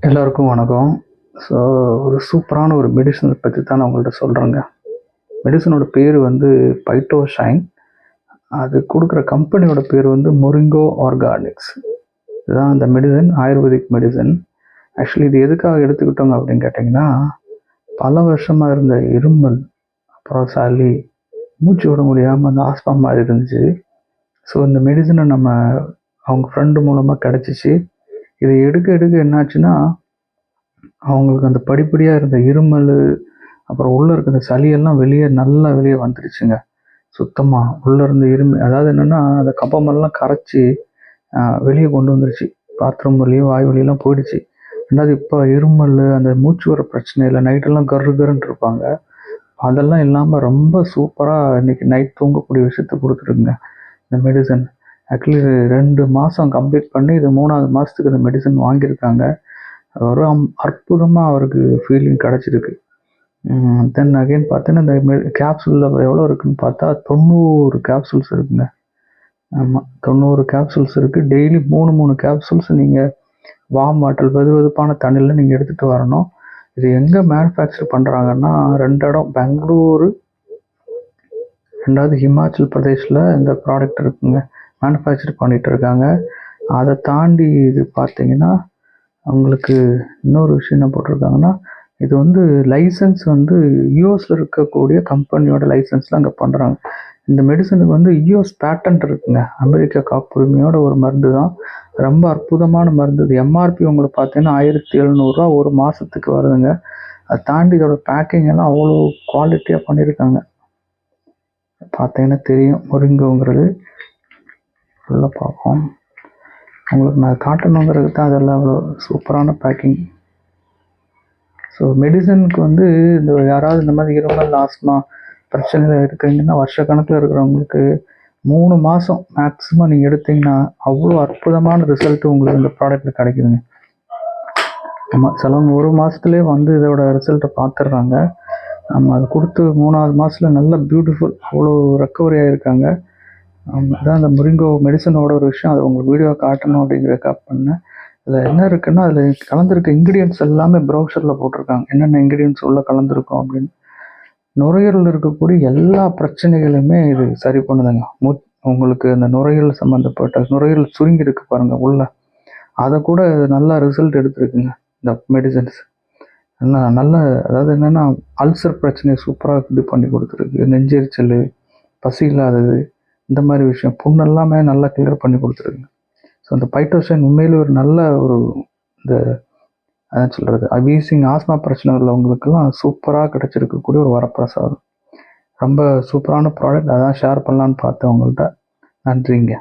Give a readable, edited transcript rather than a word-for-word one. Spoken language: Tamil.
எல்லாருக்கும் வணக்கம். ஸோ ஒரு சூப்பரான ஒரு மெடிசனை பற்றி தான் நான் உங்கள்கிட்ட சொல்கிறேங்க. மெடிசனோட பேர் வந்து பைட்டோஷைன். அது கொடுக்குற கம்பெனியோட பேர் வந்து மொரிங்கோ ஆர்கானிக்ஸ். இதுதான் அந்த மெடிசன், ஆயுர்வேதிக் மெடிசன். ஆக்சுவலி இது எதுக்காக எடுத்துக்கிட்டோங்க அப்படின்னு கேட்டிங்கன்னா, பல வருஷமாக இருந்த இருமல், அப்புறம் சளி, மூச்சு விட முடியாமல் அந்த ஆஸ்மா மாதிரி இருந்துச்சு. ஸோ இந்த மெடிசனை அவங்க ஃப்ரெண்டு மூலமாக கிடச்சிச்சு. இதை எடுக்க எடுக்க என்னாச்சுன்னா, அவங்களுக்கு அந்த படிப்படியாக இருந்த இருமல், அப்புறம் உள்ளே இருக்க அந்த சளியெல்லாம் நல்லா வெளியே வந்துருச்சுங்க. சுத்தமாக உள்ளே இருந்த அதாவது என்னென்னா அந்த கபமெல்லாம் கரைச்சி வெளியே கொண்டு வந்துருச்சு. பாத்ரூம் வழியும் வாய் வழியெல்லாம் போயிடுச்சு. ரெண்டாவது இப்போ இருமல், அந்த மூச்சு வர பிரச்சனை இல்லை, நைட்டெல்லாம் கருன்னு இருப்பாங்க. அதெல்லாம் இல்லாமல் ரொம்ப சூப்பராக இன்றைக்கி நைட் தூங்கக்கூடிய விஷயத்த கொடுத்துருக்குங்க இந்த மெடிசன். ஆக்சுவலி 2 மாதம் கம்ப்ளீட் பண்ணி இது 3வது மாதத்துக்கு இந்த மெடிசன் வாங்கியிருக்காங்க. ஒரு அற்புதமாக அவருக்கு ஃபீலிங் கிடச்சிருக்கு. தென் அகைன் பார்த்தீங்கன்னா இந்த கேப்சூலில் எவ்வளோ இருக்குதுன்னு பார்த்தா 90 கேப்சூல்ஸ் இருக்குங்க. ஆமாம், 90 கேப்சூல்ஸ் இருக்குது. டெய்லி 3 கேப்சூல்ஸ் நீங்கள் வார்ம் வாட்டர், வெதுவெதுப்பான தண்ணியில் நீங்கள் எடுத்துகிட்டு வரணும். இது எங்கே மேனுஃபேக்சர் பண்ணுறாங்கன்னா 2 இடம், பெங்களூரு, 2வது ஹிமாச்சல் பிரதேஷில் இந்த ப்ராடக்ட் இருக்குங்க, மேனுஃபேக்சர் பண்ணிகிட்டு இருக்காங்க. அதை தாண்டி இது பார்த்தீங்கன்னா அவங்களுக்கு இன்னொரு விஷயம் என்ன போட்டிருக்காங்கன்னா, இது வந்து லைசன்ஸ் வந்து யூஎஸில் இருக்கக்கூடிய கம்பெனியோட லைசன்ஸில் அங்கே பண்ணுறாங்க. இந்த மெடிசனுக்கு வந்து யூஎஸ் பேட்டன்ட் இருக்குங்க, அமெரிக்கா காப்புரிமையோட ஒரு மருந்து தான். ரொம்ப அற்புதமான மருந்து. இது எம்ஆர்பி உங்களுக்கு பார்த்தீங்கன்னா 1700 ஒரு மாதத்துக்கு வருதுங்க. அதை தாண்டி இதோட பேக்கிங் எல்லாம் அவ்வளோ குவாலிட்டியாக பண்ணியிருக்காங்க. பார்த்தீங்கன்னா தெரியும், மொரிங்கோங்கிறது ஃபுல்லாக பார்ப்போம். உங்களுக்கு நான் காட்டணுங்கிறது தான் அதெல்லாம் அவ்வளோ சூப்பரான பேக்கிங். ஸோ மெடிசனுக்கு வந்து இந்த யாராவது இந்த மாதிரி இருமல், ஆஸ்மா பிரச்சனையில் இருக்கிறீங்கன்னா, வருஷக்கணக்கில் இருக்கிறவங்களுக்கு 3 மாதம் மேக்ஸிமம் நீங்கள் எடுத்தீங்கன்னா அவ்வளோ அற்புதமான ரிசல்ட்டு உங்களுக்கு இந்த ப்ராடக்ட்டில் கிடைக்குதுங்க. ஆமாம், சிலவங்க 1 மாதத்துலேயே வந்து இதோட ரிசல்ட்டை பார்த்துடுறாங்க. நம்ம அது கொடுத்து 3வது மாதத்தில் நல்ல பியூட்டிஃபுல், அவ்வளோ ரெக்கவரி ஆகியிருக்காங்க. அதுதான் அந்த மொரிங்கோ மெடிசனோட ஒரு விஷயம். அதை உங்களுக்கு வீடியோ காட்டணும் அப்படிங்கிறதுக்காக பண்ணேன். அதில் என்ன இருக்குன்னா, அதில் கலந்துருக்க இன்க்ரீடியன்ட்ஸ் எல்லாமே ப்ரௌசரில் போட்டிருக்காங்க, என்னென்ன இன்க்ரீடியன்ட்ஸ் உள்ளே கலந்துருக்கும் அப்படின்னு. நுரையீரலில் இருக்கக்கூடிய எல்லா பிரச்சனைகளுமே இது சரி பண்ணுதுங்க. உங்களுக்கு அந்த நுரையீரல் சம்மந்தப்பட்ட நுரையீரல் சுருங்கி இருக்கு பாருங்கள் உள்ள, அதை கூட நல்லா ரிசல்ட் எடுத்துருக்குங்க இந்த மெடிசன்ஸ். நல்ல அதாவது என்னென்னா, அல்சர் பிரச்சனையை சூப்பராக இது பண்ணி கொடுத்துருக்கு. நெஞ்செரிச்சல், பசி இல்லாதது, இந்த மாதிரி விஷயம், புண்ணு எல்லாமே நல்லா கிளியர் பண்ணி கொடுத்துருக்குங்க. ஸோ அந்த பைட்டோஷைன் உண்மையிலே ஒரு நல்ல ஒரு இந்த அதான் சொல்கிறது, வீசிங், ஆஸ்மா பிரச்சனை உள்ளவங்களுக்கெல்லாம் சூப்பராக கிடச்சிருக்கக்கூடிய ஒரு வரப்பிரசாதம். ரொம்ப சூப்பரான ப்ராடக்ட். அதான் ஷேர் பண்ணலான்னு பார்த்தேன் உங்கள்கிட்ட. நன்றிங்க.